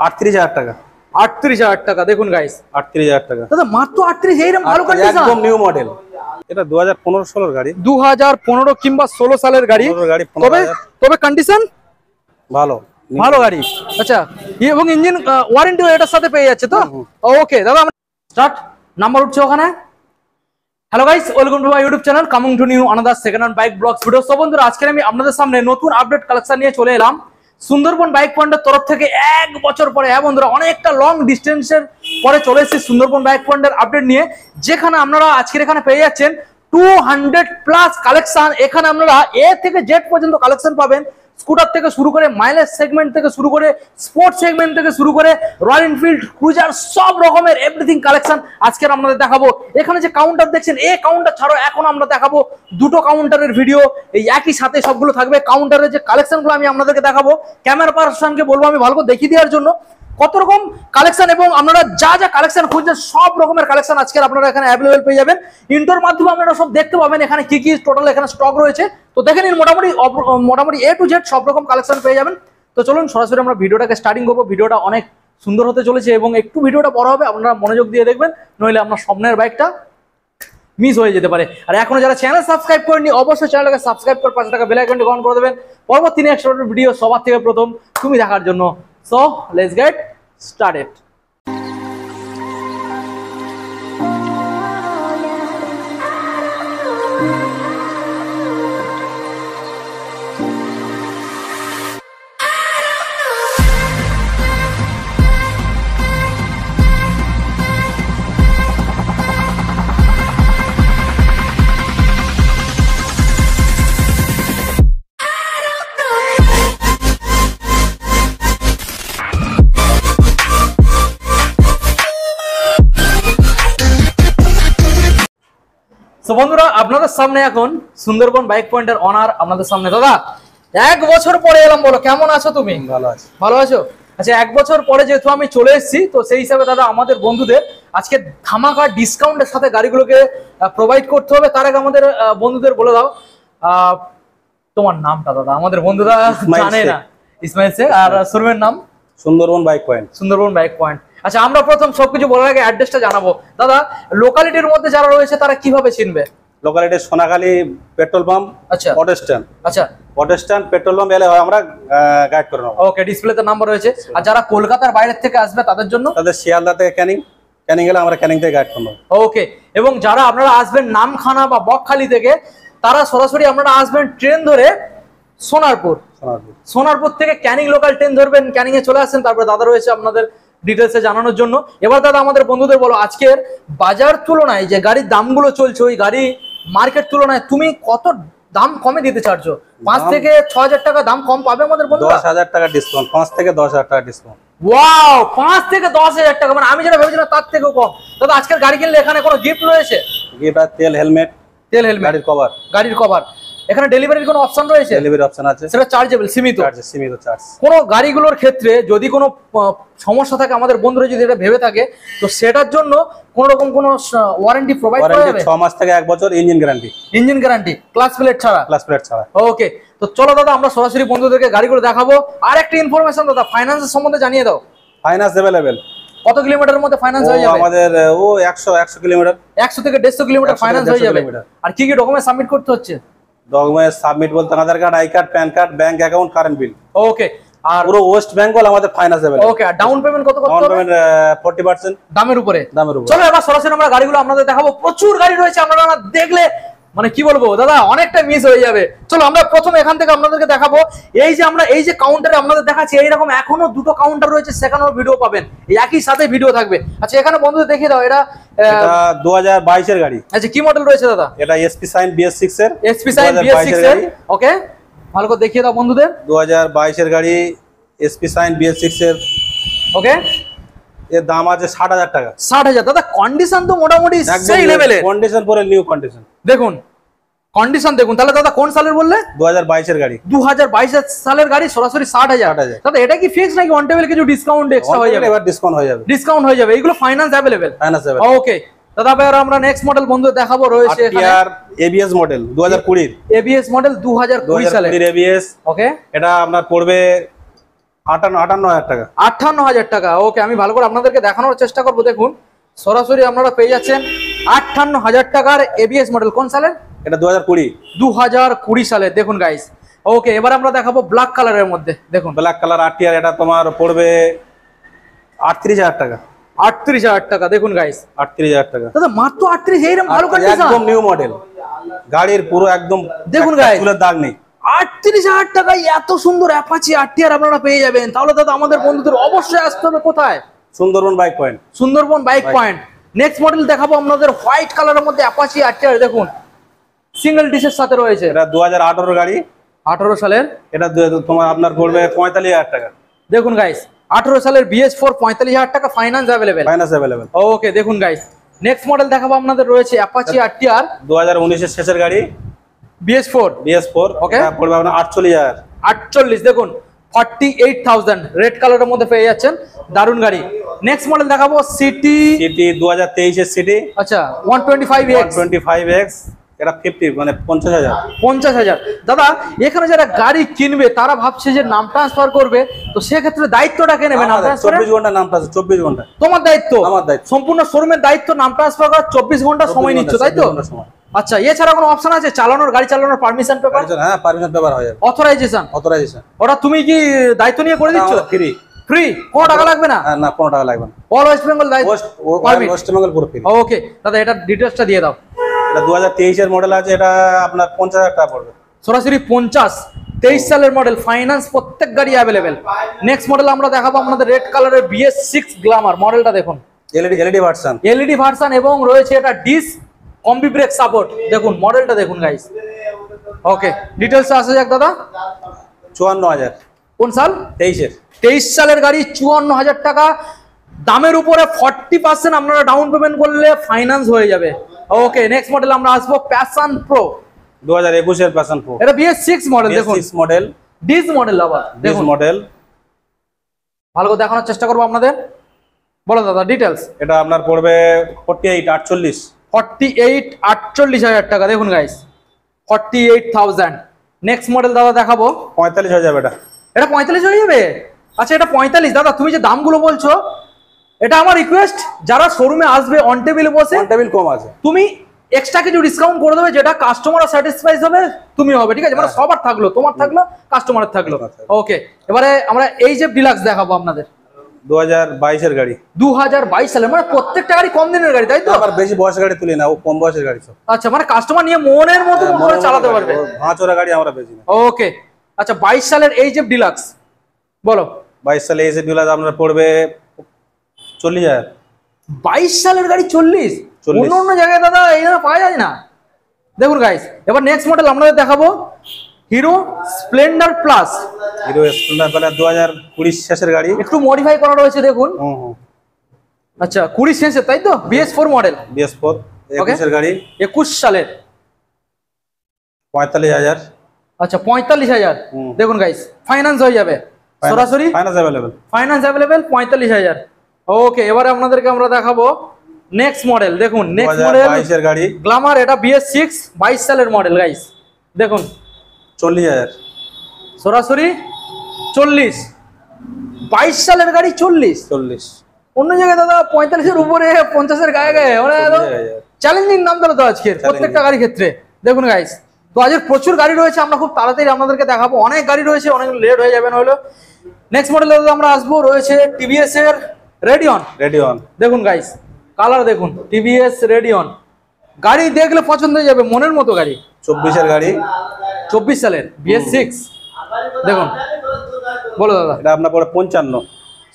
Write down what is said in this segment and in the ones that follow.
38,000 টাকা। 38,000 টাকা। দেখুন গাইস 38,000 টাকা দাদা, মাত্র 38। এইরকম ভালো কন্ডিশন, একদম নিউ মডেল। এটা 2015-16 গাড়ি, 2015 কিংবা 16 সালের গাড়ি। 15 গাড়ি, তবে 15,000 তবে কন্ডিশন ভালো, ভালো গাড়ি। আচ্ছা, এবং ইঞ্জিন ওয়ারেন্টি এটার সাথে পেয়ে যাচ্ছে তো? ওকে দাদা, আমরা স্টার্ট। নাম্বার উঠছে ওখানে। Hello guys, welcome to my YouTube channel coming to new another second hand bike vlogs video. So বন্ধুরা, আজকে আমি আপনাদের সামনে নতুন আপডেট কালেকশন নিয়ে চলে এলাম সুন্দরবন বাইক পয়েন্টের তরফ থেকে। 1 বছর পরে, হ্যাঁ বন্ধুরা, অনেকটা লং ডিস্টেন্সের পরে চলে এসেছি সুন্দরবন বাইক পয়েন্টের আপডেট নিয়ে, যেখানে আপনারা আজকের এখানে পেয়ে যাচ্ছেন 200+ কালেকশন। এখানে আপনারা এ থেকে জেড পর্যন্ত কালেকশন পাবেন। স্কুটার থেকে শুরু করে মাইলেজ সেগমেন্ট থেকে শুরু করে স্পোর্টস সেগমেন্ট থেকে শুরু করে রয়্যাল এনফিল্ড ক্রুজার, সব রকমের এভরিথিং কালেকশন আজকে আপনাদের দেখাবো। এখানে যে কাউন্টার দেখছেন, এই কাউন্টার ছাড়াও এখন আমরা দেখাবো দুটো কাউন্টারের ভিডিও, এই একই সাথে সবগুলো থাকবে। কাউন্টারের যে কালেকশনগুলো আমি আপনাদেরকে দেখাবো, ক্যামেরা পার্সনকে বলবো আমি ভালো করে দেখিয়ে দেওয়ার জন্য কত রকম কালেকশন, এবং আপনারা যা যা কালেকশন খুঁজছেন সব রকমের কালেকশন আজকে আপনারা এখানে অ্যাভেলেবেল পেয়ে যাবেন। ইন্টোর মাধ্যমে আপনারা সব দেখতে পাবেন এখানে কি কি টোটাল এখানে স্টক রয়েছে। তো দেখে নিন, মোটামুটি এ টু জেড সব রকম কালেকশন পেয়ে যাবেন। তো চলুন সরাসরি আমরা ভিডিওটাকে স্টার্টিং করবো। ভিডিওটা অনেক সুন্দর হতে চলেছে এবং একটু ভিডিওটা বড় হবে, আপনারা মনোযোগ দিয়ে দেখবেন, নইলে আপনার স্বপ্নের বাইকটা মিস হয়ে যেতে পারে। আর এখনো যারা চ্যানেল সাবস্ক্রাইব করেনি, অবশ্যই চ্যানেলটাকে সাবস্ক্রাইব করে পাশে থাকা বেল আইকনটি অন করে দেবেন পরবর্তী নেক্সট ভিডিও সবার থেকে প্রথম তুমি দেখার জন্য। So let's get started. তো বন্ধুরা, আপনাদের সামনে এখন সুন্দরবন বাইক পয়েন্টের অনার আপনাদের সামনে। দাদা, 1 বছর পরে এলাম, বলো কেমন আছো তুমি? ভালো আছে। ভালো আছো? আচ্ছা, 1 বছর পরে যেহেতু আমি চলে এসেছি, তো সেই হিসাবে দাদা আমাদের বন্ধুদের আজকে ধামাকা ডিসকাউন্টের সাথে গাড়িগুলোকে প্রোভাইড করতে হবে। তার আগে আমাদের বন্ধুদের বলে দাও তোমার নামটা। দাদা আমাদের বন্ধুরা জানে না। ইসমাইল শেখ। আর শোরুমের নাম? Sundarban bike point. Sundarban bike point. আচ্ছা, আমরা প্রথম সবকিছু বলার আগে অ্যাড্রেসটা জানাবো। দাদা, লোকালিটির মধ্যে যারা রয়েছে তারা কিভাবে চিনবে? Locality Sonakhali petrol pump. আচ্ছা, অটো স্ট্যান্ড। আচ্ছা, অটো স্ট্যান্ড পেট্রোল পাম্প এলে হয় আমরা গাইড করে নেব। ওকে, ডিসপ্লেতে নাম্বার রয়েছে। আর যারা কলকাতার বাইরে থেকে আসবে তাদের জন্য? তাদের শিয়ালদা থেকে ক্যানিং গেলে আমরা ক্যানিং থেকে গাইড করব। ওকে, এবং যারা আপনারা আসবেন নামখানা বা বকখালি থেকে, তারা সরাসরি আপনারা আসবেন ট্রেন ধরে সোনারপুর থেকে ক্যানিং লোকাল ট্রেন ধরবেন, ক্যানিং এ চলে আসেন। তারপরে দাদা রয়েছে আপনাদের ডিটেলসে জানানোর জন্য। এবার দাদা আমাদের বন্ধুদের বলো, আজকের বাজার তুলনায় যে গাড়ির দামগুলো চলছে, ওই গাড়ি মার্কেট তুলনায় তুমি কত দাম কমে দিতে চাচ্ছো? 5 থেকে 6,000 টাকা দাম কম পাবে আমাদের বন্ধুরা। 10,000 টাকা ডিসকাউন্ট, 5 থেকে 10,000 টাকা ডিসকাউন্ট। ওয়াও, 5 থেকে 10,000 টাকা, মানে আমি যেটা ভেবেছিলাম তার থেকেও কম। দাদা, আজকের গাড়ি কিনলে এখানে কোনো গিফট রয়েছে? গিফট আর তেল হেলমেট, গাড়ির কভার। এখানে ডেলিভারির কোনো অপশন রয়েছে? ডেলিভারি অপশন আছে, সেটা চার্জেবল, সীমিত চার্জ। কোন গাড়িগুলোর ক্ষেত্রে যদি কোনো সমস্যা থাকে, আমাদের বন্ধুরা যদি এটা ভেবে থাকে, তো সেটার জন্য কোন রকম কোন ওয়ারেন্টি প্রোভাইড করা যাবে? 6 মাস থেকে 1 বছর ইঞ্জিন গ্যারান্টি, ক্লাস প্লেট ছাড়া। ওকে, তো চলো দাদা আমরা সরাসরি বন্ধুদেরকে গাড়িগুলো দেখাবো। আর একটা ইনফরমেশন দাদা, ফাইন্যান্সের সম্বন্ধে জানিয়ে দাও। Finance available. কত কিলোমিটারের মধ্যে ফাইন্যান্স হয়ে যাবে? আমাদের 100 কিলোমিটার, 100 থেকে 150 কিলোমিটার ফাইন্যান্স হয়ে যাবে। আর কি কি ডকুমেন্ট সাবমিট করতে হচ্ছে? ডকুমেন্ট সাবমিট বলতে Aadhaar card, I card, PAN card, bank account, current bill. Okay, আর পুরো ওয়েস্ট বেঙ্গল আমাদের ফাইন্যান্স अवेलेबल। ওকে, আর ডাউন পেমেন্ট কত করতে হবে? ডাউন পেমেন্ট 40% দামের উপরে। চলো এবার সরাসরি আমরা গাড়িগুলো আপনাদের দেখাবো। প্রচুর গাড়ি রয়েছে, আপনারা দেখলে মানে কি বলবো দাদা, অনেকটা মিস হয়ে যাবে। চলো আমরা প্রথমে এখান থেকে আপনাদেরকে দেখাবো। এই যে কাউন্টারে আপনাদের দেখাচ্ছি, এইরকম এখনো দুটো কাউন্টার রয়েছে, সেখানেও ভিডিও পাবেন, একই সাথে ভিডিও থাকবে। আচ্ছা, এখানে বন্ধুদের দেখিয়ে দাও, এটা 2022 এর গাড়ি। আচ্ছা, কি মডেল রয়েছে দাদা? এটা এসপি সাইন BS6 এর। এসপি সাইন BS6 এর। ওকে, ভালো করে দেখিয়ে দাও বন্ধুদের। 2022 এর গাড়ি, এসপি সাইন BS6 এর। ওকে, এর দাম আছে 60,000 টাকা। 60,000। দাদা, কন্ডিশন তো মোটামুটি সেই লেভেলের কন্ডিশন, পরে নিউ কন্ডিশন। দেখুন কন্ডিশন দেখুন। তাহলে দাদা কোন সালের বললে? 2022 এর গাড়ি। 2022 সালের গাড়ি, সরাসরি 60,000। দাদা, এটা কি ফিক্স নাকি অন টেবিল কিছু ডিসকাউন্ট এক্সট্রা হয়ে যাবে? এবার ডিসকাউন্ট হয়ে যাবে। এগুলো ফাইন্যান্স अवेलेबल। ওকে দাদা, এবার আমরা নেক্সট মডেল বন্ধু দেখাবো। রয়েছে এখানে ABS মডেল 2020 ABS মডেল 2020 সালের ABS। ওকে, এটা আপনার পড়বে 58,000 টাকা। 58,000 টাকা। ওকে, আমি ভালো করে আপনাদেরকে দেখানোর চেষ্টা করবো। দেখুন সরাসরি আপনারা পেয়ে যাচ্ছেন 58,000 টাকার এবিএস মডেল। কোন সালের? এটা 2020। 2020 সালের। দেখুন গাইস। ওকে, এবার আমরা দেখাবো ব্ল্যাক কালারের মধ্যে। দেখুন ব্ল্যাক কালার আরটিআর, এটা তোমার পড়বে 38,000 টাকা। 38,000 টাকা। দেখুন গাইস, 38,000 টাকা দাদা মাত্র 38, এইরকম ভালো কন্ডিশন, একদম নিউ মডেল, গাড়ির পুরো একদম দেখুন একটা গাইস, চুলের দাগ নেই। 38,000 টাকায় এত সুন্দর অ্যাপাচি আরটিআর আপনারা পেয়ে যাবেন। তাহলে দাদা আমাদের বন্ধুদের অবশ্যই আসতে হবে কোথায়? Sundarban bike point. Sundarban bike point. Next model দেখাবো আপনাদের হোয়াইট কালারের মধ্যে অ্যাপাচি আরটিআর। দেখুন সিঙ্গেল ডিসের সাথে রয়েছে। এটা 2018 গাড়ি, 18 সালের। এটা তোমার আপনার পড়বে 45,000 টাকা। দেখুন গাইস, 18 সালের BS4 45,000 টাকা, finance available. Finance available. Okay, দেখুন গাইস নেক্সট মডেল দেখাবো আপনাদের রয়েছে অ্যাপাচি আরটিআর 2019 এর শেষের গাড়ি, BS4। ওকে, এটা পড়বে আপনার 48,000। 48, দেখুন 48,000 রেড কালারের মধ্যে পেয়ে যাচ্ছেন, দারুন গাড়ি। নেক্সট মডেল দেখাবো সিটি 2023 এর সিটি। আচ্ছা 125X। 125X, এটা 50 মানে 50,000। 50,000। দাদা এখানে যারা গাড়ি কিনবে তারা ভাবছে যে নাম ট্রান্সফার করবে, তো সেক্ষেত্রে দায়িত্বটা কে নেবে? নাম ট্রান্সফার 24 ঘন্টা নাম ট্রান্সফার, 24 ঘন্টা তোমার দায়িত্ব? আমার দায়িত্ব। সম্পূর্ণ শোরুমের দায়িত্ব, নাম ট্রান্সফার করার 24 ঘন্টা সময় নিচ্ছ, তাই তো? আচ্ছা, এছাড়া কোনো অপশন আছে চালানোর, গাড়ি চালানোর পারমিশন পেপার? হ্যাঁ, পারমিশন পেপার হয়ে যাবে। অথরাইজেশন ওটা তুমি কি দায়িত্ব নিয়ে করে দিচ্ছ? ফ্রি। ফ্রি, কোনো টাকা লাগবে না? না, কোনো টাকা লাগবে না। All West Bengal West Bengal পুরো ফ্রি। ওকে দাদা, এটা ডিটেইলসটা দিয়ে দাও। এটা 2023 এর মডেল আছে, এটা আপনার 50,000 টাকা পড়বে। সরাসরি 50। 23 সালের মডেল, ফাইন্যান্স প্রত্যেক গাড়ি অ্যাভেলেবেল। নেক্সট মডেল আমরা দেখাবো আপনাদের রেড কালারের BS6 গ্ল্যামার। মডেলটা দেখুন, এলইডি ভার্সন। এলইডি ভার্সন এবং রয়েছে এটা ডিস কম্বি ব্রেক সাপোর্ট। দেখুন মডেলটা দেখুন গাইস। ওকে, ডিটেইলস আসা যাক দাদা। 54,000। কোন সাল? 23 সালের গাড়ি, 54,000 টাকা। দামের উপরে 40% আপনারা ডাউন পেমেন্ট করলে ফাইন্যান্স হয়ে যাবে। ওকে, নেক্সট মডেল আমরা আসবো প্যাশন প্রো। 2021 এর প্যাশন প্রো, এটা BS6 মডেল। দেখুন মডেল, ডিস মডেল। আবার দেখুন মডেল, ভালো করে দেখানোর চেষ্টা করবো আপনাদের। বলো দাদা ডিটেইলস। এটা আপনার পড়বে 48,48। 48,48,000 টাকা। দেখুন গাইস, 48,000। নেক্সট মডেল দাদা দেখাবো 45 হয়ে যাবে। এটা 45 হয়ে যাবে। আচ্ছা, এটা 45। দাদা তুমি যে দামগুলো বলছো, এটা আমার রিকোয়েস্ট, যারা শোরুমে আসবে অন টেবিলে বসে, টেবিল কম আছে, তুমি এক্সট্রা কিছু ডিসকাউন্ট করে দেবে, যেটা কাস্টমার স্যাটিসফাইড হবে, তুমি হবে। ঠিক আছে, মানে সবার থাকলো, তোমার থাকলো, কাস্টমারের থাকলো। ওকে, এবারে আমরা এইচএফ ডিলাক্স দেখাবো আপনাদের। 2022 এর গাড়ি, 2022 সালে, মানে প্রত্যেকটা গাড়ি কম দিনের গাড়ি, তাই তো? আবার বেশি বয়সের গাড়ি তুলি না, ও কম বয়সের গাড়ি সব। আচ্ছা, মানে কাস্টমার নিয়ে মনের মতো করে চালাতে পারবে। ভাঁচোরা গাড়ি আমরা বেশি না। ওকে, আচ্ছা 22 সালের এইচএফ ডিলাক্স বলো। 22 সালে এসে ডিলার আপনার পড়বে 40,000। 22 সালের গাড়ি 40? অন্য অন্য জায়গায় দাদা এইভাবে পাওয়া যায় না। দেখুন গাইস, এবার নেক্সট মডেল আপনাদের দেখাবো hero Splendor plus. Hero Splendor plus 2020 শেষের গাড়ি, একটু মডিফাই করা রয়েছে দেখুন। আচ্ছা 20 শেষের, তাই তো? BS4 model. BS4 21 এর গাড়ি, 21 সালের। 45,000। আচ্ছা 45,000। দেখুন গাইস, ফাইন্যান্স হয়ে যাবে সরাসরি, ফাইন্যান্স अवेलेबल। Finance available 45,000। ওকে, এবারে আপনাদেরকে আমরা দেখাবো নেক্সট মডেল। দেখুন নেক্সট মডেল 22 এর গাড়ি, গ্ল্যামার। এটা BS6 22 সালের মডেল গাইস। দেখুন 40,000। সরাসরি 40। 22 সালের গাড়ি 40। অন্য জায়গায় দাদা 45-এর উপরে, 50-এর গায়ে গায়ে, মানে চ্যালেঞ্জিং নাম দিল তো আজকের প্রত্যেকটা গাড়ির ক্ষেত্রে। দেখুন গাইস, তো আজকের প্রচুর গাড়ি রয়েছে, আমরা খুব তাড়াতাড়ি আপনাদেরকে দেখাবো। অনেক গাড়ি রয়েছে, অনেক লেট হয়ে যাবে নইলে। নেক্সট মডেল আমরা আসবো রয়েছে TVS এর রেডিয়ন। দেখুন গাইস, কালার দেখুন, TVS রেডিয়ন। গাড়ি দেখলে পছন্দ হয়ে যাবে, মনের মতো গাড়ি। 24 এর গাড়ি, 24 সালের BS6। দেখুন বলো দাদা। এটা আপনার পড়ে 55।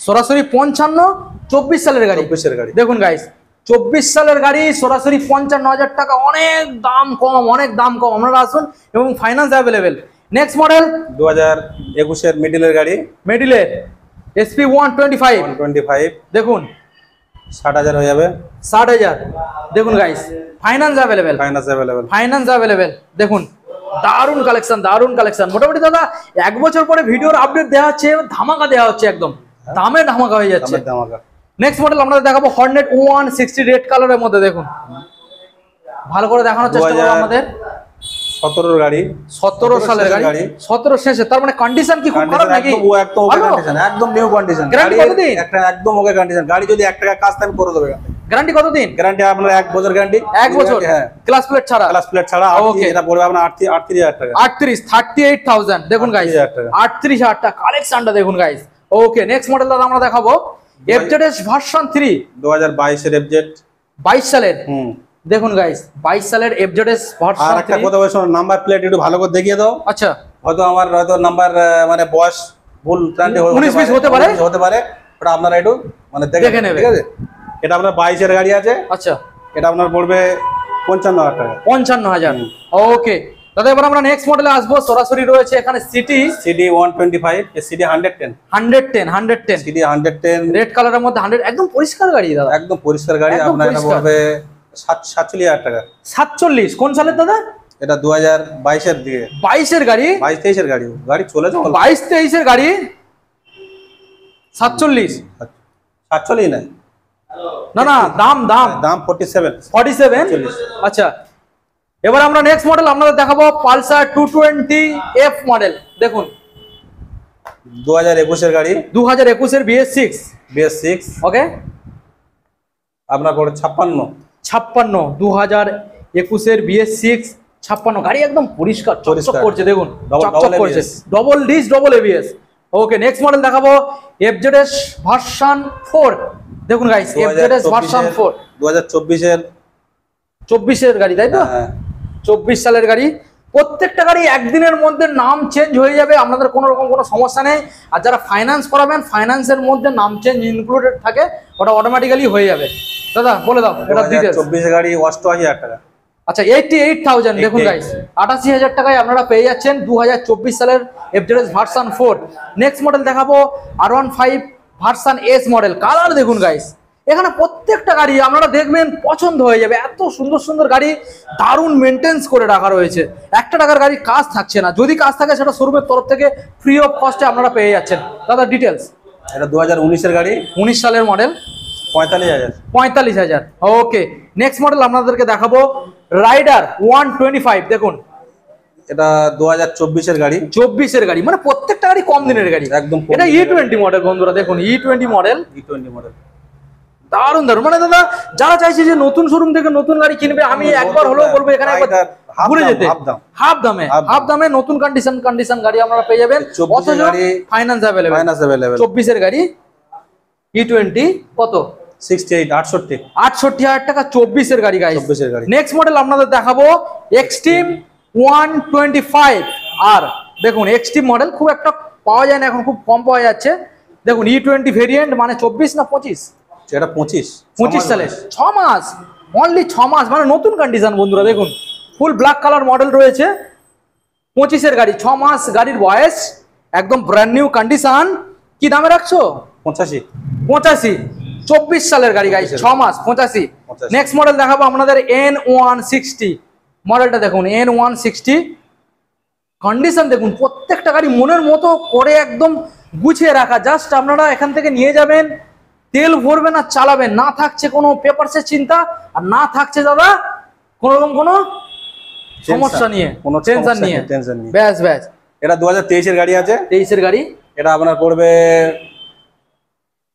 সরাসরি 55। 24 সালের গাড়ি। 24 এর গাড়ি। দেখুন গাইস, 24 সালের গাড়ি, সরাসরি 55,000 টাকা। অনেক দাম কম, অনেক দাম কম। আপনারা আসুন এবং ফাইন্যান্স অ্যাভেলেবেল। নেক্সট মডেল 2021 এর মিডলের গাড়ি, মিডিলের SP 125। দেখুন 60,000 হয়ে যাবে। 60,000। দেখুন guys, finance available. Finance available. দেখুন দারুন কালেকশন, দারুন কালেকশন। মোটামুটি দাদা 1 বছর পরে ভিডিওর আপডেট দেওয়া হচ্ছে, ধামাকা দেওয়া হচ্ছে, একদম দামে ধামাকা হয়ে যাচ্ছে। নেক্সট মডেল আপনাদের দেখাবো হর্নেট 160 রেড কালারের মধ্যে। দেখুন ভালো করে দেখানোর চেষ্টা করবো আমাদের। 17 গাড়ি, 17 সালের গাড়ি, 17 শেষে, তার মানে কন্ডিশন কি খুব খারাপ নাকি? একদম ওকে কন্ডিশন, একদম নিউ কন্ডিশন। গ্যারান্টি কতদিন? একটা একদম ওকে কন্ডিশন। গাড়ি যদি 1 টাকা কাজ তাই করে দেবে। গ্যারান্টি কতদিন? গ্যারান্টি আপনার 1 বছর গ্যারান্টি। 1 বছর, হ্যাঁ, ক্লাস প্লেট ছাড়া। ক্লাস প্লেট ছাড়া। ওকে, এটা পড়বে আপনার 38,000 টাকা। 38,000 দেখুন গাইস, 38,000 টাকা কালেকশনটা দেখুন গাইস। ওকে, নেক্সট মডেল দাদা আমরা দেখাবো FZS ভার্সন 3 2022 এর FZ, 22 সালের। দেখুন গাইস, 22 সালের FZS ভার্সন 3। আর একটা কথা বলছো, নাম্বার প্লেট একটু ভালো করে দেখিয়ে দাও। আচ্ছা, হয়তো আমার নাম্বার মানে বয়স ভুল 19-20 হতে পারে, ওটা আপনারা একটু মানে দেখে নেবে, ঠিক আছে? এটা আপনার 22 এর গাড়ি আছে। আচ্ছা, এটা আপনার পড়বে 55,000 টাকা। 55,000। ওকে দাদা, এবার আমরা নেক্সট মডেলে আসবো। সরাসরি রয়েছে এখানে city CD 125, CD 110, 110 CD 110 red কালারের মধ্যে 100, একদম পরিষ্কার গাড়ি দাদা, একদম পরিষ্কার গাড়ি। একদম আপনার এটা পরিষ্কার। পড়বে 47,000 টাকা। 47 কোন সালের দাদা? এটা 2022 এর দিকে, 22 এর গাড়ি, 22-23 এর গাড়ি। গাড়ি চলেছে 22-23 এর গাড়ি, 47। 47 না, না না, দাম দাম দাম 47। আচ্ছা, এবার আমরা নেক্সট মডেল আপনাদের দেখাবো পালসার 220F মডেল। দেখুন 2021 এর গাড়ি, 2021 এর BS6। ওকে, আপনার পড়ে 56। 2021 এর BS6, 56 গাড়ি, একদম পরিষ্কার চকচক করছে। দেখুন চকচক করছে, ডবল ডিস ডবল ABS। ওকে, নেক্সট মডেল দেখাবো FZS ভার্সন 4। দেখুন গাইস, FZS ভার্সন 4 2024 এর গাড়ি, তাই তো? 24 সালের গাড়ি। প্রত্যেকটা গাড়ি একদিনের মধ্যে নাম চেঞ্জ হয়ে যাবে, আপনাদের কোনো রকম কোনো সমস্যা নেই। আর যারা ফাইন্যান্স করাবেন, ফাইন্যান্সের মধ্যে নাম চেঞ্জ ইনক্লুডেড থাকে, ওটা অটোমেটিক্যালি হয়ে যাবে। দাদা বলে দাও এটা ডিটেইলস। 2024 গাড়ি 88,000 টাকা। আচ্ছা, 88,000। দেখুন গাইস, 88,000 টাকায় আপনারা পেয়ে যাচ্ছেন 2024 সালের FZS ভার্সন 4। নেক্সট মডেল দেখাবো R15 version S model. Colour দেখুন গাইস, এখানে প্রত্যেকটা গাড়ি আপনারা দেখবেন পছন্দ হয়ে যাবে। এত সুন্দর সুন্দর গাড়ি, দারুণ মেনটেন্স করে রাখা রয়েছে। 1 টাকার গাড়ি কাজ থাকছে না, যদি কাজ থাকে সেটা শোরুমের তরফ থেকে ফ্রি অফ কস্টে আপনারা পেয়ে যাচ্ছেন। দাদা ডিটেলস। এটা 2019 এর গাড়ি, 19 সালের মডেল, 45,000। ওকে, নেক্সট মডেল আপনাদেরকে দেখাবো রাইডার 125। দেখুন এটা 2024 এর গাড়ি, 24 এর গাড়ি, মানে প্রত্যেকটা গাড়ি কম দিনের গাড়ি। একদম এটা E20 মডেল বন্ধুরা, দেখুন E20 মডেল, দারুণ দারুণ। মানে দাদা যারা চাইছে যে নতুন শোরুম থেকে নতুন গাড়ি কিনবে, আমি একবার হলেও বলবো এখানে একবার ঘুরে যেতে। হাফ দামে নতুন কন্ডিশন গাড়ি আপনারা পেয়ে যাবেন, অথচ ফাইন্যান্স अवेलेबल। 24 এর গাড়ি E20 কত? 68,000 টাকা 24 এর গাড়ি গাইস। নেক্সট মডেল আপনাদের দেখাবো এক্সট্রিম 125 আর। দেখুন এক্সট্রিম মডেল খুব একটা পাওয়া যায় না এখন, খুব কম পাওয়া যাচ্ছে। দেখুন E20 ভেরিয়েন্ট, মানে 24 না 25? এটা 25 সালে 6 মাস, অনলি 6 মাস, মানে নতুন কন্ডিশন বন্ধুরা। দেখুন ফুল ব্ল্যাক কালার মডেল রয়েছে, 25 এর গাড়ি, 6 মাস গাড়ির বয়স, একদম ব্র্যান্ড নিউ কন্ডিশন। কি দামে রাখছো? 85। 24 সালের গাড়ি গাইস, 6 মাস, 85। নেক্সট মডেল দেখাবো আপনাদের N160 মডেলটা। দেখুন N160 কন্ডিশন দেখুন, প্রত্যেকটা গাড়ি মনের মতো করে একদম গুছিয়ে রাখা। জাস্ট আপনারা এখান থেকে নিয়ে যাবেন, তেল ভরবেন আর চালাবেন, না থাকছে কোনো পেপারসের চিন্তা, আর না থাকছে দাদা কোনো রকম কোনো সমস্যা নিয়ে, কোনো টেনশন নিয়ে। ব্যাস ব্যাস। এটা 2023 এর গাড়ি আছে, 23 এর গাড়ি, এটা আপনার পড়বে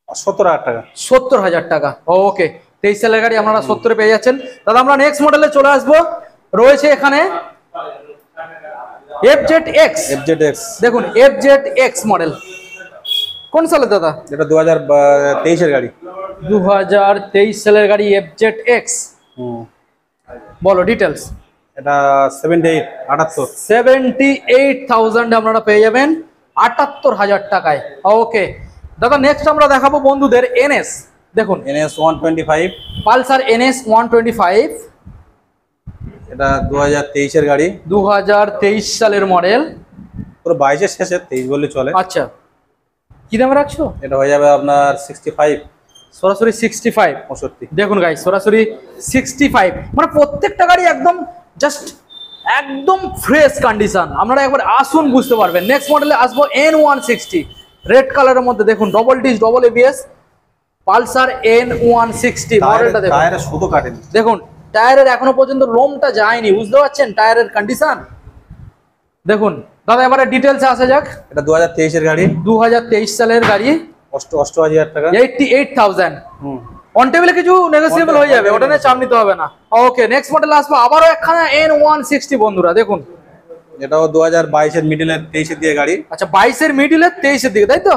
70,000 টাকা। 70,000 টাকা। ওকে, 23 সালের গাড়ি আপনারা 70 পেয়ে যাচ্ছেন। দাদা আমরা নেক্সট মডেলে চলে আসবো। রয়েছে এখানে FZX। দেখুন FZX মডেল কোন সালে দাদা? এটা 2023 এর গাড়ি, 2023 সালের গাড়ি FZX। বলো ডিটেলস। এটা 78,000 আপনারা পেয়ে যাবেন 78,000 টাকায়। ওকে দাদা, নেক্সট আমরা দেখাবো বন্ধুদের NS। দেখুন NS 125, পালসার NS 125। এটা 2023 এর গাড়ি, 2023 সালের মডেল, পুরো 22 এর শেষে, 23 বললে চলে। আচ্ছা, কি দামে রাখছো? এটা হয়ে যাবে আপনার 65, সরাসরি 65। 65। দেখুন গাইস, সরাসরি 65, মানে প্রত্যেকটা গাড়ি একদম জাস্ট একদম ফ্রেশ কন্ডিশন। আপনারা একবার আসুন বুঝতে পারবেন। নেক্সট মডেলে আসবো N160 রেড কালারের মধ্যে। দেখুন double disc double ABS Pulsar N160 মডেলটা। দেখুন টায়ারে শুধু কাটেনি। দেখুন টায়ারের এখনো পর্যন্ত লোমটা যায়নি, বুঝতে পারছেন টায়ারের কন্ডিশন। দেখুন দাদা এবারে ডিটেলসে আসা যাক। এটা 2023 এর গাড়ি, 2023 সালের গাড়ি, 88,000 টাকা। 88,000। অন টেবিলে কিছু নেগোসিয়েবল হয়ে যাবে, ওটা নিয়ে চাপ নিতে হবে না। ওকে, নেক্সট মডেল আসবো আবারও একখানা N160 বন্ধুরা দেখুন। এটাও 2022 এর মিডলের 23 এর দিকে গাড়ি। আচ্ছা 22 এর মিডলের 23 এর দিকে, তাই তো?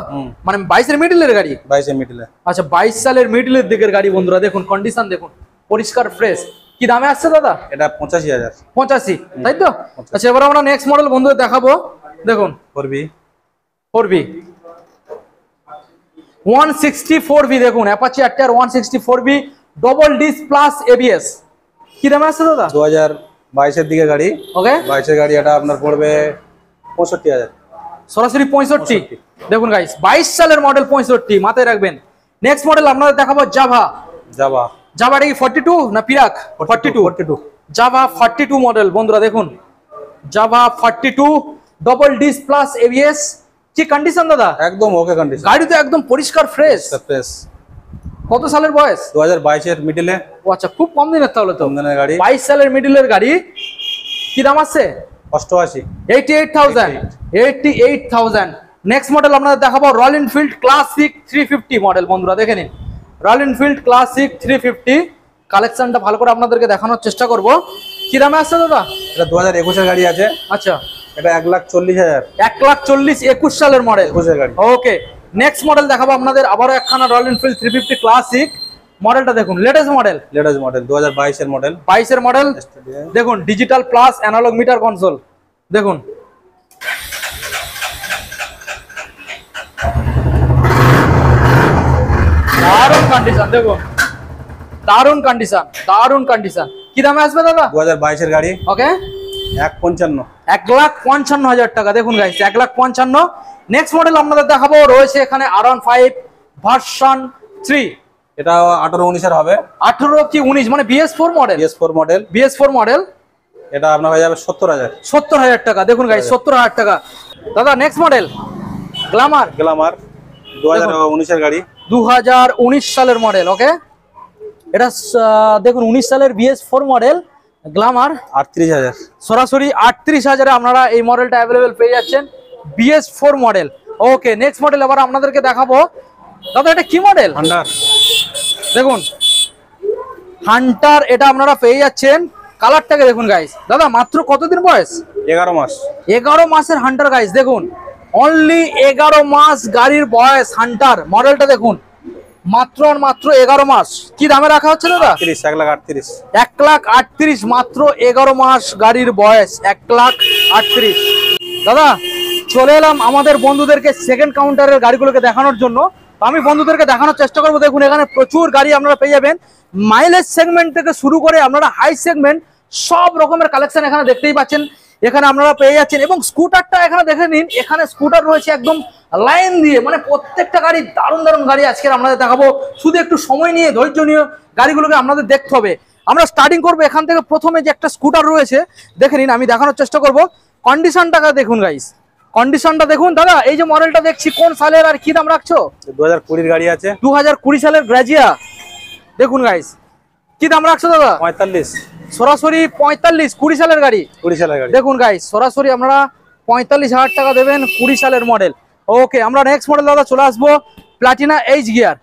মানে 22 এর মিডলের গাড়ি, 22 এর মিডলে। আচ্ছা 22 সালের মিডলের দিকের গাড়ি বন্ধুরা দেখুন, কন্ডিশন দেখুন, পরিষ্কার ফ্রেশ। কি দামে আসছে দাদা? এটা 85,000। 85, তাই তো? আচ্ছা এবার আমরা নেক্সট মডেল বন্ধুদের দেখাবো। দেখুন 4B 164V দেখুন, Apache RTR 164V double disc plus ABS. কি দামে আসছে দাদা? 2022 এর দিকে গাড়ি। ওকে, 22 এর গাড়ি, এটা আপনার পড়বে 65,000। সরাসরি 65। দেখুন গাইস 22 সালের মডেল 65, মাথায় রাখবেন। নেক্সট মডেল আপনাদের দেখাবো জাভা। জাভাটা কি 42 না পিরাক? 42। জাভা 42 মডেল বন্ধুরা দেখুন, Java 42 double disc plus ABS. কি কন্ডিশন দাদা? একদম ওকে কন্ডিশন, গাড়ি তো একদম পরিষ্কার ফ্রেশ। কত সালের বয়স? 2022 এর মিডলে। ও আচ্ছা, খুব কম দিনের তাহলে তো। কম দিনের গাড়ি, 22 সালের মিডলের গাড়ি। কি দাম আছে? 88,000। নেক্সট মডেল আপনাদের দেখাবো রয়্যাল এনফিল্ড ক্লাসিক 350 মডেল বন্ধুরা দেখে নিন। রয়্যাল এনফিল্ড ক্লাসিক 350 কালেকশনটা ভালো করে আপনাদেরকে দেখানোর চেষ্টা করব। কি দামে আসছে দাদা? এটা 2021 এর গাড়ি আছে। আচ্ছা, এটা 1,40,000। 1,40,000 21 সালের মডেল। 21 এর গাড়ি। ওকে, নেক্সট মডেল দেখাবো আপনাদের আবারও একখানা রয়্যাল এনফিল্ড 350 ক্লাসিক। মডেলটা দেখুন, লেটেস্ট মডেল 2022 এর মডেল। 22 এর মডেল দেখুন, digital plus analog meter console দেখুন। দারুণ কন্ডিশন দেখুন, দারুণ কন্ডিশন। কি দামে আসবে দাদা? 2022 এর গাড়ি। ওকে, 1,55,000। 1,55,000 টাকা দেখুন গাইস, 1,55,000। নেক্সট মডেল আপনাদের দেখাবো, রয়েছে এখানে R15 ভার্সন 3। এটা 18-19 এর হবে। 18 কি 19 মানে BS4 মডেল। এটা আপনার হয়ে যাবে 70,000 টাকা দেখুন গাইস, 70,000 টাকা। দাদা নেক্সট মডেল গ্ল্যামার 2019 এর গাড়ি। 2019 সালের মডেল। ওকে, এটা দেখুন 19 সালের BS4 মডেল গ্ল্যামার। 38,000। সরাসরি 38,000 এ আপনারা এই মডেলটা অ্যাভেলেবেল পেয়ে যাচ্ছেন, BS4 মডেল। ওকে, নেক্সট মডেল এবার আপনাদেরকে দেখাবো। দাদা এটা কি মডেল? হান্টার। দেখুন হান্টার, এটা আপনারা পেয়ে যাচ্ছেন। কালারটাকে দেখুন গাইস। দাদা মাত্র কতদিন বয়স? 11 মাস। 11 মাসের হান্টার গাইস দেখুন, অনলি 11 মাস গাড়ির বয়স। হান্টার মডেলটা দেখুন, মাত্র 11 মাস। কি দামে রাখা হচ্ছে দাদা? 1,38,000। 1,38,000 মাত্র 11 মাস গাড়ির বয়স, 1,38,000। দাদা চলে এলাম আমাদের বন্ধুদেরকে সেকেন্ড কাউন্টারের গাড়িগুলোকে দেখানোর জন্য। তো আমি বন্ধুদেরকে দেখানোর চেষ্টা করবো। দেখুন এখানে প্রচুর গাড়ি আপনারা পেয়ে যাবেন, মাইলেজ সেগমেন্ট থেকে শুরু করে আপনারা হাই সেগমেন্ট সব রকমের কালেকশন এখানে দেখতেই পাচ্ছেন। এখানে আপনারা পেয়ে যাচ্ছেন, এবং স্কুটারটা এখানে দেখে নিন, এখানে স্কুটার রয়েছে একদম লাইন দিয়ে, মানে প্রত্যেকটা গাড়ি দারুণ গাড়ি আজকে আপনাদের দেখাবো। শুধু একটু সময় নিয়ে ধৈর্য নিয়ে গাড়িগুলোকে আপনাদের দেখতে হবে। আমরা স্টার্টিং করবো এখান থেকে। প্রথমে যে একটা স্কুটার রয়েছে দেখে নিন, আমি দেখানোর চেষ্টা করব। কন্ডিশনটা দেখুন গাইস, কন্ডিশনটা দেখুন। দাদা এই যে মডেলটা দেখছি কোন সালের আর কি দাম রাখছো? 2020 গাড়ি আছে। 2020 সালের গ্রাজিয়া দেখুন গাইস, কি দাম রাখছো দাদা? 45। সরাসরি 45। 20 সালের গাড়ি। 20 সালের গাড়ি দেখুন গাইস, সরাসরি আপনারা 45,000 টাকা দেবেন, 20 সালের মডেল। ওকে, আমরা নেক্সট মডেল দাদা চলে আসবো, প্লাটিনা এইচ গিয়ার।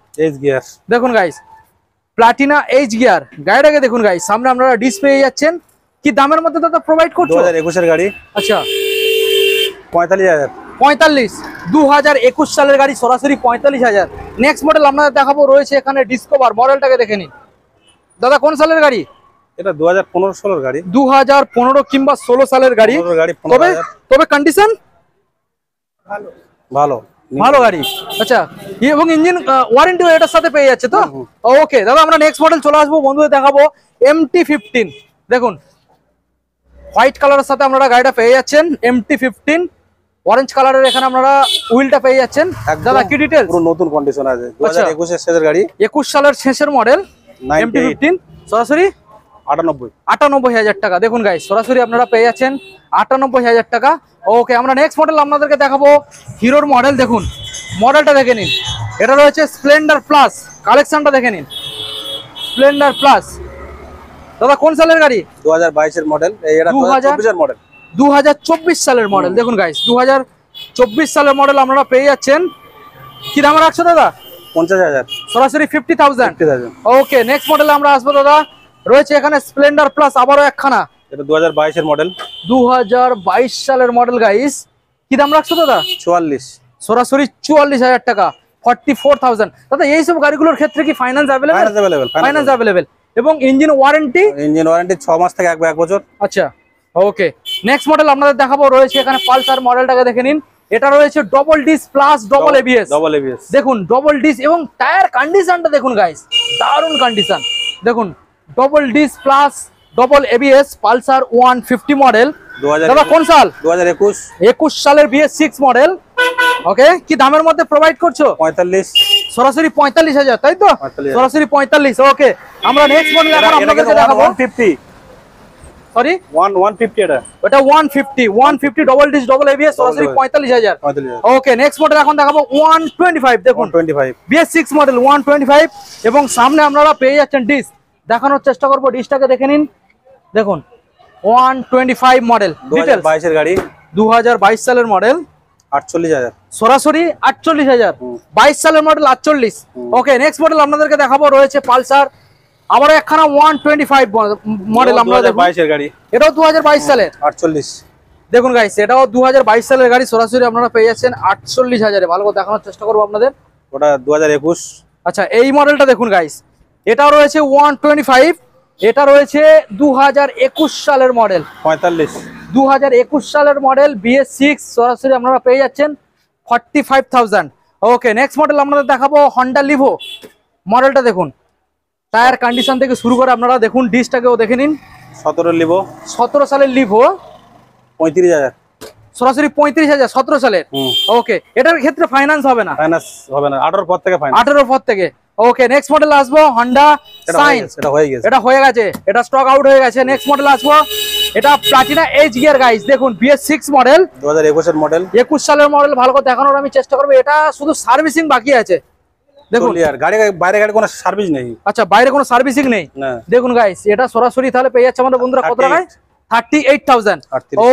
দেখুন গাইস, প্লাটিনা এইচ গিয়ার গাড়িটাকে দেখুন গাইস, সামনে আপনারা ডিসপ্লে পেয়ে যাচ্ছেন। কি দামের মধ্যে দাদা প্রোভাইড করছো? 2021 এর গাড়ি। আচ্ছা 45,000। 45। 2021 সালের গাড়ি, সরাসরি 45,000। নেক্সট মডেল আপনাদের দেখাবো, রয়েছে এখানে ডিসকভার। মডেলটাকে দেখে নিন দাদা, কোন সালের গাড়ি? এটা 2015-16 গাড়ি। 2015 কিংবা 16 সালের গাড়ি। তবে কন্ডিশন ভালো গাড়ি। আচ্ছা, এবং ইঞ্জিন ওয়ারেন্টি এটার সাথে পেয়ে যাচ্ছে তো? ওকে দাদা, আমরা নেক্সট মডেল চলে আসবো বন্ধুদের দেখাবো, MT-15। দেখুন হোয়াইট কালারের সাথে আপনারা গাড়িটা পেয়ে যাচ্ছেন, MT-15 অরেঞ্জ কালারের। এখানে আপনারা হুইলটা পেয়ে যাচ্ছেন। দাদা কি ডিটেইলস? পুরো নতুন কন্ডিশন আছে। 2021 এর শেষের গাড়ি। 21 সালের শেষের মডেল MT-15, সরাসরি 98,000 টাকা। দেখুন গাইস, সরাসরি আপনারা পেয়ে যাচ্ছেন 98,000 টাকা। ওকে, আমরা নেক্সট মডেল আপনাদেরকে দেখাবো হিরোর মডেল। দেখুন মডেলটা দেখে নিন, এটা রয়েছে স্প্লেন্ডার প্লাস। কালেকশনটা দেখে নিন, স্প্লেন্ডার প্লাস। দাদা কোন সালের গাড়ি? 2022 এর মডেল। এটা 2024 এর মডেল। 2024 সালের মডেল দেখুন গাইস, 2024 সালের মডেল আপনারা পেয়ে যাচ্ছেন। কি দামে রাখছো দাদা? 50,000। সরাসরি 50,000। 50,000। ওকে, নেক্সট মডেলে আমরা আসবো দাদা। রয়েছে এখানে স্প্লেন্ডার প্লাস, আবারও একখানা। এটা 2022 এর মডেল। 2022 সালের মডেল গাইস। কি দাম রাখছো দাদা? 44। সরাসরি 44,000 টাকা, 44,000। দাদা এইসব গাড়িগুলোর ক্ষেত্রে কি ফাইন্যান্স অ্যাভেলেবেল? Finance available. এবং ইঞ্জিন ওয়ারেন্টি? ইঞ্জিন ওয়ারেন্টি 6 মাস থেকে 1 বছর। আচ্ছা, ওকে। নেক্সট মডেল আপনাদের দেখাবো, রয়েছে এখানে পালসার মডেলটাকে দেখে নিন। এটা রয়েছে double disc plus double ABS. দেখুন ডবল ডিস এবং টায়ার কন্ডিশনটা দেখুন গাইস, দারুণ কন্ডিশন। দেখুন double disc plus double ABS Pulsar 150 model. দাদা কোন সাল? 2021 সালের BS6 মডেল। ওকে, কি দামের মধ্যে প্রোভাইড করছো? 45। সরাসরি 45,000, তাই তো? সরাসরি 45। ওকে, আমরা নেক্সট মডেল এখন আপনাদেরকে দেখাবো। 150। সরি 150 এটা। ওটা 150 ডবল ডিস ডবল এবিএস, সরাসরি 45,000। ওকে, নেক্সট মডেল এখন দেখাবো 125। দেখুন 125 BS6 মডেল 125। এবং সামনে আপনারা পেয়ে যাচ্ছেন ডিস। দেখানোর চেষ্টা করবো, ডিসটাকে দেখে নিন। দেখুন 125 মডেল। 2022 এর গাড়ি। 2022 সালের মডেল। 48,000। সরাসরি 48,000। 22 সালের মডেল 48। ওকে, নেক্সট মডেল আপনাদেরকে দেখাবো, রয়েছে পালসার আবার একখানা 125 মডেল। আমরা 2022 এর গাড়ি। এটাও 2022 সালের। 48। দেখুন গাইস, এটাও 2022 সালের গাড়ি, সরাসরি আপনারা পেয়ে যাচ্ছেন 48,000-এ। ভালো করে দেখানোর চেষ্টা করবো আপনাদের। ওটা 2021। আচ্ছা, এই মডেলটা দেখুন গাইস, এটাও রয়েছে 125। এটা রয়েছে 2021 সালের মডেল। 45। 2021 সালের মডেল BS6, সরাসরি আপনারা পেয়ে যাচ্ছেন 45,000। ওকে, নেক্সট মডেল আপনাদের দেখাবো হন্ডা লিভো মডেলটা। দেখুন টায়ার কন্ডিশন থেকে শুরু করে আপনারা দেখুন, ডিসটাকেও দেখে নিন। 17 লিভো। 17 সালের লিভো। 35,000। সরাসরি 35,000 17 সালের। ওকে, এটার ক্ষেত্রে ফাইন্যান্স হবে না? ফাইন্যান্স হবে না, 18 পর থেকে ফাইন্যান্স। 18 পর থেকে। ওকে, নেক্সট মডেল আসবো হন্ডা সাইন। এটা হয়ে গেছে, এটা স্টক আউট হয়ে গেছে। নেক্সট মডেল আসবো, এটা প্লাটিনা এইচ গিয়ার গাইস। দেখুন BS6 মডেল, 2021 এর মডেল। 21 সালের মডেল। ভালো করে দেখানোর আমি চেষ্টা করবো। এটা শুধু সার্ভিসিং বাকি আছে। দেখুন গাড়ি বাইরে গাড়ি কোনো সার্ভিস নেই। আচ্ছা, বাইরে কোনো সার্ভিসিং নেই। দেখুন গাইস, এটা সরাসরি তাহলে পেয়ে যাচ্ছে আমাদের বন্ধুরা কত টাকায়? 38,000।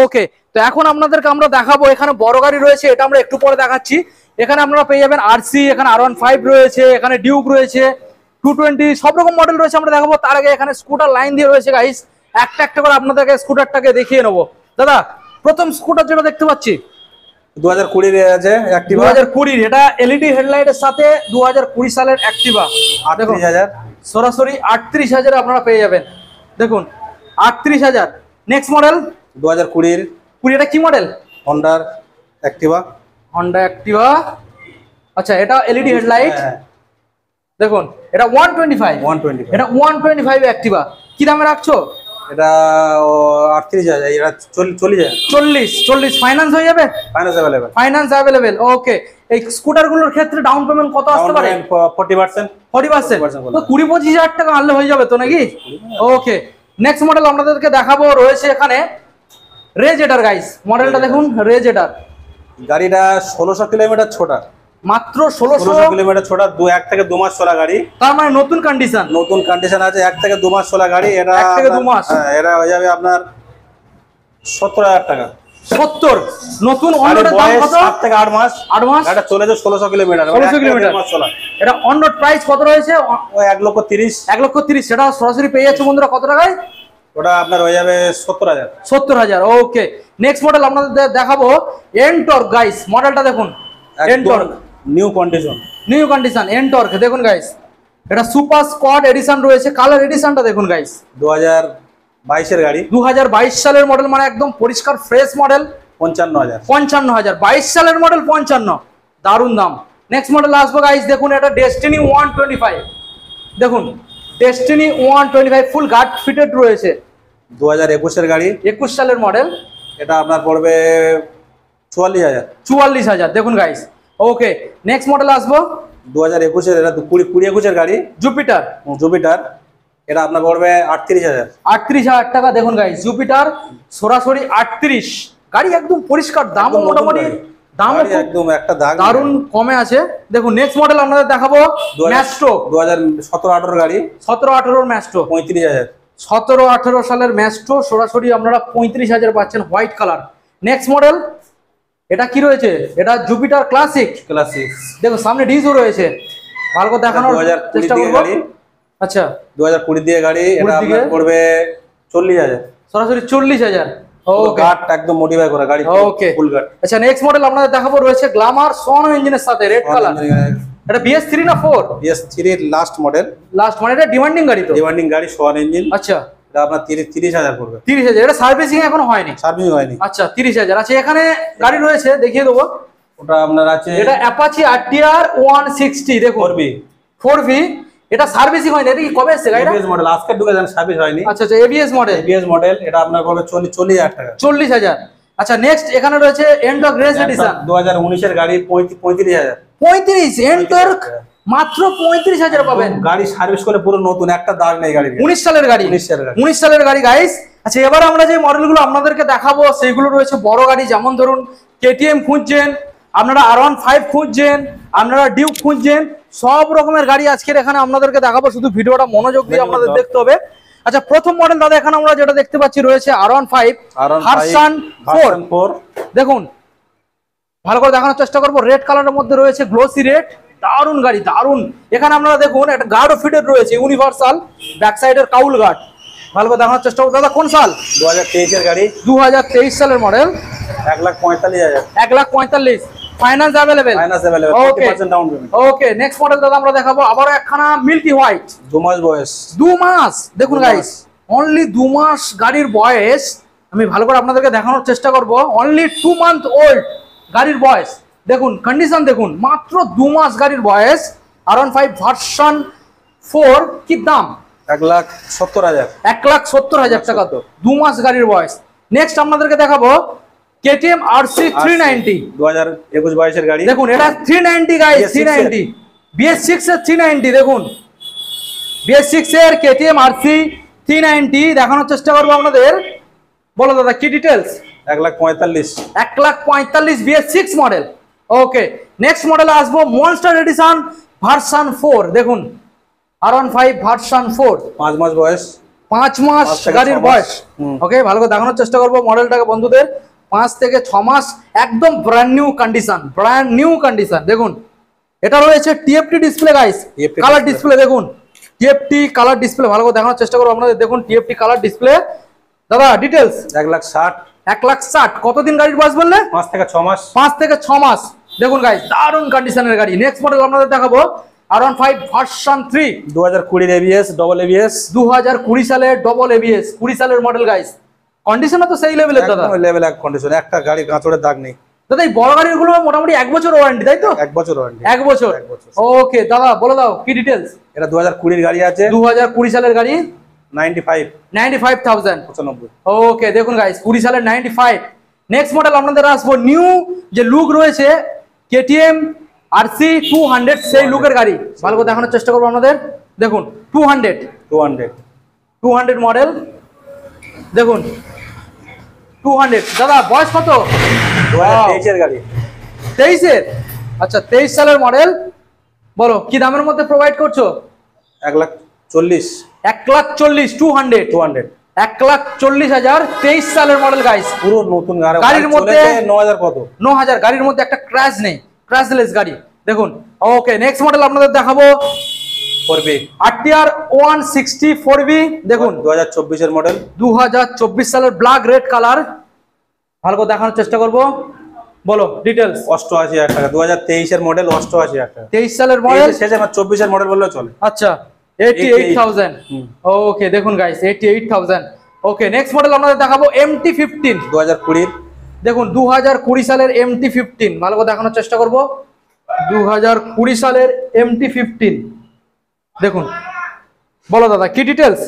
ওকে, তো এখন আপনাদেরকে আমরা দেখাবো, এখানে বড় গাড়ি রয়েছে, এটা আমরা একটু পরে দেখাচ্ছি। এখানে আপনারা পেয়ে যাবেন RC, এখানে R15 রয়েছে, এখানে ডিউক রয়েছে, 220, সব রকম মডেল রয়েছে আমরা দেখাবো। তার আগে এখানে স্কুটার লাইন দিয়ে রয়েছে গাইস, একটা একটা করে আপনাদেরকে স্কুটারটাকে দেখিয়ে নেবো। দাদা প্রথম স্কুটার যেটা দেখতে পাচ্ছি 2020 এর আছে অ্যাক্টিভা। 2020, এটা LED হেডলাইটের সাথে 2020 সালের অ্যাক্টিভা। 38,000। সরাসরি 38,000 আপনারা পেয়ে যাবেন। দেখুন 38,000। নেক্সট মডেল 2020 এটা কি মডেল? হন্ডার অ্যাক্টিভা। Honda Activa. আচ্ছা, এটা LED হেডলাইট। দেখুন এটা 125। এটা 125 অ্যাক্টিভা। কি দামে রাখছো? এটা 38,000। এটা 40,000। 40 ফাইন্যান্স হয়ে যাবে? Finance available. ওকে, এই স্কুটার গুলোর ক্ষেত্রে ডাউন পেমেন্ট কত আসতে পারে? 40%। 40%। তো 20-25,000 টাকা আনলে হয়ে যাবে তো নাকি? ওকে, নেক্সট মডেল আপনাদেরকে দেখাবো, রয়েছে এখানে রেজেডার গাইস। মডেলটা দেখুন, রেজেডার। গাড়িটা 1600 কিলোমিটার ছোটা, মাত্র 1600 কিলোমিটার ছোটা। 1 থেকে 2 মাস চলা গাড়ি। তার মানে নতুন কন্ডিশন আছে। 1 থেকে 2 মাস চলা গাড়ি। এটা 1 থেকে 2 মাস। এটা হয়ে যাবে আপনার 70,000 টাকা। 70 নতুন অনরোডের দাম কত? 7 থেকে 8 মাস। এটা চলেছে 1600 কিলোমিটার। 1600 কিলোমিটার চলা। এটা অনরোড প্রাইস কত রয়েছে? ওই 1,30,000। 1,30,000। সেটা সরাসরি পেয়ে যাচ্ছে বন্ধুরা কত টাকায়? ওটা আপনার হয়ে যাবে 70,000। 70,000। ওকে, নেক্সট মডেল আপনাদের দেখাবো এনটর্ক গাইস। মডেলটা দেখুন, এনটর্ক নিউ কন্ডিশন এনটর্ক। দেখুন গাইস, এটা সুপার স্কোয়াড এডিশন রয়েছে। কালার এডিশনটা দেখুন গাইস। 2022 এর গাড়ি। 2022 সালের মডেল, মানে একদম পরিষ্কার ফ্রেশ মডেল। 55,000। 22 সালের মডেল 55। দারুণ দাম। নেক্সট মডেল আসবো গাইস। দেখুন এটা ডেস্টিনি 125। দেখুন ডেস্টিনি 125 ফুল গার্ড ফিটেড রয়েছে। 2021 এর গাড়ি। 21 সালের মডেল। এটা আপনার পড়বে 44,000। 44,000। দেখুন গাইস। ওকে, নেক্সট মডেল আসবো 2021 এর। এটা 2021 এর গাড়ি, জুপিটার। এটা আপনার পড়বে 38,000। 38,000 টাকা। দেখুন গাইস, জুপিটার সরাসরি 38। গাড়ি একদম পরিষ্কার, দাম মোটামুটি দাম একদম একটা দারুণ কমে আছে। দেখুন নেক্সট মডেল আপনাদের দেখাবো ম্যাস্ট্রো। 2017-18 গাড়ি। 17-18 ম্যাস্ট্রো। 35,000। 17-18 সালের ম্যাস্ট্রো সরাসরি আপনারা 35,000 পাচ্ছেন, হোয়াইট কালার। নেক্সট মডেল, এটা কি রয়েছে? এটা জুপিটার ক্লাসিক। ক্লাসিক, দেখো সামনে ডিজও রয়েছে, ভালো করে দেখানোর 2020 চেষ্টা দিয়ে করবো। গাড়ি। আচ্ছা 2020 দিয়ে গাড়ি, এটা 20 দিকে? আপনার পড়বে 40,000। সরাসরি 40,000। ওকে গার্ড একদম মডিফাই করা গাড়ি, ওকে। Full guard. আচ্ছা নেক্সট মডেল আপনাদের দেখাবো, রয়েছে গ্ল্যামার সোনো ইঞ্জিনের সাথে, রেড কালার। এটা BS3 না 4? BS3 এর লাস্ট মডেল, লাস্ট মানে এটা ডিমান্ডিং গাড়ি তো? ডিমান্ডিং গাড়ি, সোয়ান ইঞ্জিন। আচ্ছা এটা আপনার 30,000 পড়বে। 30,000। এটা সার্ভিসিং এখনো হয়নি? সার্ভিস হয়নি। আচ্ছা 30,000। আচ্ছা এখানে গাড়ি রয়েছে, দেখিয়ে দেবো। ওটা আপনার আছে, এটা অ্যাপাচি RTR 160, দেখুন 4B। 4V। এটা সার্ভিসিং হয়নি, এটা কি কবে এসেছে গাড়িটা? ABS মডেল, আজকে ঢুকে যান, সার্ভিস হয়নি। আচ্ছা আচ্ছা ABS মডেল। ABS মডেল, এটা আপনার পড়বে 40,000 টাকা। 40,000। আচ্ছা নেক্সট এখানে রয়েছে এন্টর্ক রেস এডিশন 2019 এর গাড়ি, 35,000। 35। এন্টর্ক মাত্র 35,000 পাবেন। গাড়ি সার্ভিস করে পুরো নতুন, একটা দাগ নেই গাড়ির। 19 সালের গাড়ি। 19 সালের গাড়ি। 19 সালের গাড়ি গাইস। আচ্ছা এবার আমরা যে মডেলগুলো আপনাদেরকে দেখাবো সেগুলো রয়েছে বড় গাড়ি, যেমন ধরুন KTM খুঁজছেন আপনারা, R15 খুঁজছেন আপনারা, ডিউক খুঁজছেন, সব রকমের গাড়ি আজকের এখানে আপনাদেরকে দেখাবো, শুধু ভিডিওটা মনোযোগ দিয়ে আপনাদের দেখতে হবে। আচ্ছা প্রথম মডেল দাদা এখানে আমরা যেটা দেখতে পাচ্ছি রয়েছে R15 ভার্সন 4। দেখুন ভালো করে দেখানোর চেষ্টা করবো, রেড কালারের মধ্যে রয়েছে, গ্লোসি রেড, দারুন গাড়ি দারুন। এখানে আপনারা দেখুন একটা গার্ডও ফিটেড রয়েছে, ইউনিভার্সাল ব্যাক সাইডের কাউল গার্ড। ভালো করে দেখানোর চেষ্টা করবো। দাদা কোন সাল? 2023 এর গাড়ি, 2023 সালের model, 1,45,000। 1,45,000। Finance available? Finance available, okay 50% down payment. Okay next model দাদা আমরা দেখাবো আবারও একখানা মিল্কি হোয়াইট। 2 মাস বয়স। 2 মাস। দেখুন 2 গাইস, অনলি 2 মাস গাড়ির বয়স। আমি ভালো করে আপনাদেরকে দেখানোর চেষ্টা করব, অনলি 2 মান্থ ওল্ড গাড়ির বয়স। দেখুন কন্ডিশন দেখুন, মাত্র 2 মাস গাড়ির বয়স। R15 ভার্সন 4 কি দাম? 1,70,000। 1,70,000 টাকা তো, 2 মাস গাড়ির বয়স। নেক্সট আপনাদেরকে দেখাবো KTM RC 390। 2021-22 এর গাড়ি। দেখুন এটা 390 গাইস, BS6 390 BS6 এর 390। দেখুন BS6 এর KTM RC 390 দেখানোর চেষ্টা করবো আপনাদের। বলো দাদা কি details? 1,45,000। 1,45,000 BS6 model. Okay next মডেলে আসবো, মনস্টার এডিশন ভার্সন 4। দেখুন R15 ভার্সন 4, 5 মাস বয়স। 5 মাস 5 থেকে গাড়ির 6 মাস। বয়স। ওকে ভালো করে দেখানোর চেষ্টা করবো মডেলটাকে বন্ধুদের। 5 থেকে 6 মাস, একদম brand new condition, brand new condition. দেখুন এটা রয়েছে TFT display guys, TFT colour display। Display. দেখুন TFT কালার ডিসপ্লে, ভালো করে দেখানোর চেষ্টা করবো আপনাদের। দেখুন TFT কালার ডিসপ্লে। দাদা ডিটেলস? 1,60,000। 1,60,000। কতদিন গাড়ির বয়স বললে? 5 থেকে 6 মাস। 5 থেকে 6 মাস। দেখুন গাইস দারুন কন্ডিশনের গাড়ি। নেক্সট মডেল আপনাদের দেখাবো R15 version 3। 2020 ABS, double ABS। 2020 সালের ডবল ABS, 20 সালের মডেল গাইস। কন্ডিশনও তো সেই লেভেলের দাদা। একদম লেভেল এক কন্ডিশন, একটা গাড়ির কাঁচড়ের দাগ নেই। দাদা এই বড় গাড়ির গুলো মোটামুটি 1 বছর ওয়ারেন্টি, তাই তো? 1 বছর ওয়ারেন্টি। 1 বছর। ওকে দাদা বলে দাও কি ডিটেলস? এটা 2020 গাড়ি আছে। 2020 সালের গাড়ি, 95,000। 95,000। 95। ওকে দেখুন গাইস 20 সালের 95। নেক্সট মডেল আপনাদের আসবো, নিউ যে লুক রয়েছে KTM RC 200, সেই লুকের গাড়ি। ভালো করে দেখানোর চেষ্টা করবো আপনাদের। দেখুন 200 মডেল। দেখুন 200। দাদা বয়স কত? 2023 এর গাড়ি। 23 এর? আচ্ছা 23 সালের মডেল। বলো কি দামের মধ্যে প্রোভাইড করছো? 1,40,000। 1,40,000। 200 1,40,000। 23 সালের মডেল গাইস, পুরো নতুন গাড়ি। গাড়ির মধ্যে 9,000 কত? 9,000। গাড়ির মধ্যে একটা ক্র্যাশ নেই, ক্র্যাশলেস গাড়ি। দেখুন ওকে নেক্সট মডেল আপনাদের দেখাবো 4B। RTR 160 4B। দেখুন 2024 এর মডেল। 2024 সালের ব্ল্যাক রেড কালার। ভালো করে দেখানোর চেষ্টা করব। বলো ডিটেলস? 88,000 টাকা। 2023 এর মডেল, 88,000 টাকা। 23 সালের মডেল, শেষে আমার 24 এর মডেল বললেও চলে। আচ্ছা 88,000। ওকে দেখুন গাইস 88,000। ওকে নেক্সট মডেল আপনাদের দেখাবো MT-15। 2020। দেখুন 2020 সালের MT-15। ভালো করে দেখানোর চেষ্টা করব। 2020 সালের MT-15। দেখুন বলো দাদা কি ডিটেলস?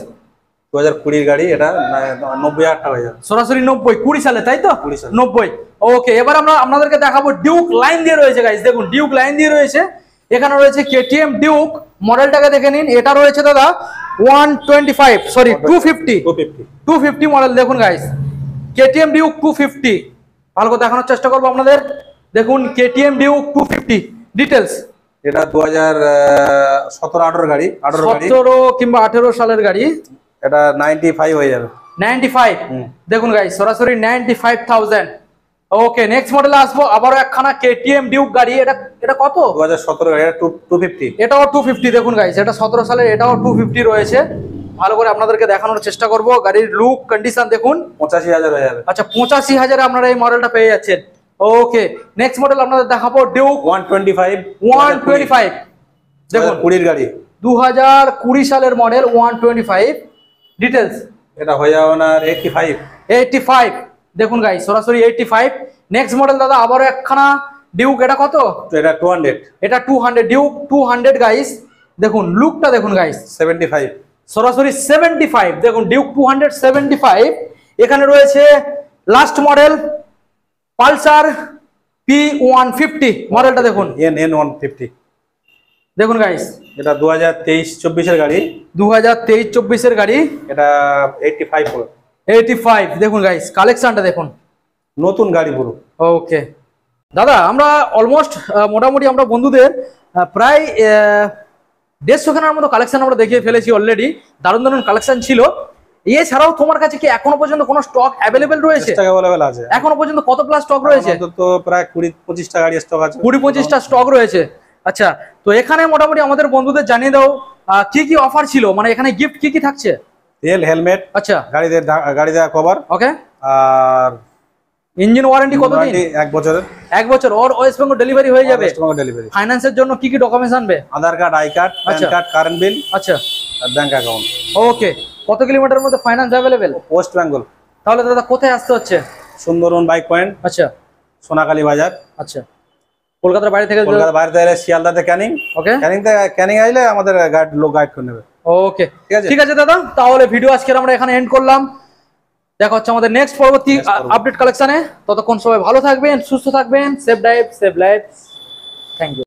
2020 গাড়ি, এটা 90,000 টাকা হয়ে যাবে। সরাসরি 90, 20 সালে তাই তো? 20 সালে। 90। ওকে এবার আমরা আপনাদেরকে দেখাবো ডিউক লাইন দিয়ে রয়েছে গাইস। দেখুন ডিউক লাইন দিয়ে রয়েছে, এখানে রয়েছে KTM ডিউক। মডেলটাকে দেখে নিন, এটা রয়েছে দাদা 250 মডেল। দেখুন গাইস KTM ডিউক 250। ভালো করে দেখানোর চেষ্টা করবো আপনাদের। দেখুন KTM ডিউক 250 ডিটেলস। এটা 2017-18 গাড়ি, 18 গাড়ি। 17 কিংবা 18 সালের গাড়ি। এটা 95 হয়ে যাবে। 95 দেখুন গাইস সরাসরি 95,000। ওকে নেক্সট মডেলে আসবো আবারও একখানা কেটিএম ডিউক গাড়ি। এটা কত? 2017 গাড়ি, এটা 250। এটাও 250 দেখুন গাইস, এটা 17 সালের, এটাও 250 রয়েছে। ভালো করে আপনাদেরকে দেখানোর চেষ্টা করব। গাড়ির লুক কন্ডিশন দেখুন। 85,000 হয়ে যাবে। আচ্ছা 85,000 আপনারা এই মডেলটা পেয়ে যাচ্ছেন। ওকে নেক্সট মডেল আপনাদের দেখাবো ডিউক 125। 125 দেখুন 20 গাড়ি, 2020 সালের মডেল 125। ডিটেলস এটা হয়ে যাবে না 85। 85 দেখুন গাইস সরাসরি 85। নেক্সট মডেল দাদা আবারও একখানা ডিউক। এটা কত? এটা 200। এটা 200 ডিউক 200 গাইস। দেখুন লুকটা দেখুন গাইস 75। সরাসরি 75 দেখুন ডিউক 275। এখানে রয়েছে লাস্ট মডেল পালসার P150 মডেলটা দেখুন। N150 দেখুন গাইস এটা 2023-24 এর গাড়ি। 2023-24 এর গাড়ি। এটা 85 পুরো। 85 দেখুন গাইস কালেকশনটা দেখুন। নতুন গাড়ি পুরো। ওকে দাদা আমরা অলমোস্ট মোটামুটি আমরা বন্ধুদের প্রায় 150 খানার মতো কালেকশন আমরা দেখিয়ে ফেলেছি অলরেডি। দারুণ দারুণ কালেকশন ছিল। এছাড়াও তোমার কাছে কি এখনো পর্যন্ত কোনো স্টক অ্যাভেলেবেল রয়েছে? অ্যাভেলেবেল আছে। এখনো পর্যন্ত কত প্লাস স্টক রয়েছে? তো প্রায় 20-25টা গাড়ি স্টক আছে। 20-25টা স্টক রয়েছে। আচ্ছা তো এখানে মোটামুটি আমাদের বন্ধুদের জানিয়ে দাও কি কি অফার ছিল, মানে এখানে গিফট কি কি থাকছে? তেল, হেলমেট, আচ্ছা গাড়ি দেওয়া কভার। ওকে আর ইঞ্জিন ওয়ারেন্টি কতদিন? 1 বছরের। 1 বছর। ওর ওয়েস্ট বেঙ্গল ডেলিভারি হয়ে যাবে। West Bengal delivery. ফাইন্যান্সের জন্য কি কি ডকুমেন্টস আনবে? আধার কার্ড, আই কার্ড, প্যান আচ্ছা। কার্ড, কারেন্ট বিল, আচ্ছা আর ব্যাংক অ্যাকাউন্ট। ওকে কত কিলোমিটারের মধ্যে ফাইন্যান্স অ্যাভেলেবেল? ওয়েস্ট বেঙ্গল। তাহলে দাদা কোথায় আসতে হচ্ছে? সুন্দরবন বাইক পয়েন্ট, আচ্ছা সোনাকালী বাজার। আচ্ছা কলকাতার বাইরে থেকে? কলকাতা বাইরে থেকে শিয়ালদাতে ক্যানিং। ওকে ক্যানিং আইলে আমাদের লোক গাইড করে নেবে। ওকে ঠিক আছে? ঠিক আছে দাদা, তাহলে ভিডিও আজকে আমরা এখানে এন্ড করলাম। দেখা হচ্ছে আমাদের নেক্সট পরবর্তী আপডেট কালেকশনে। ততক্ষণ সবাই ভালো থাকবেন, সুস্থ থাকবেন, safe drive save life. Thank you.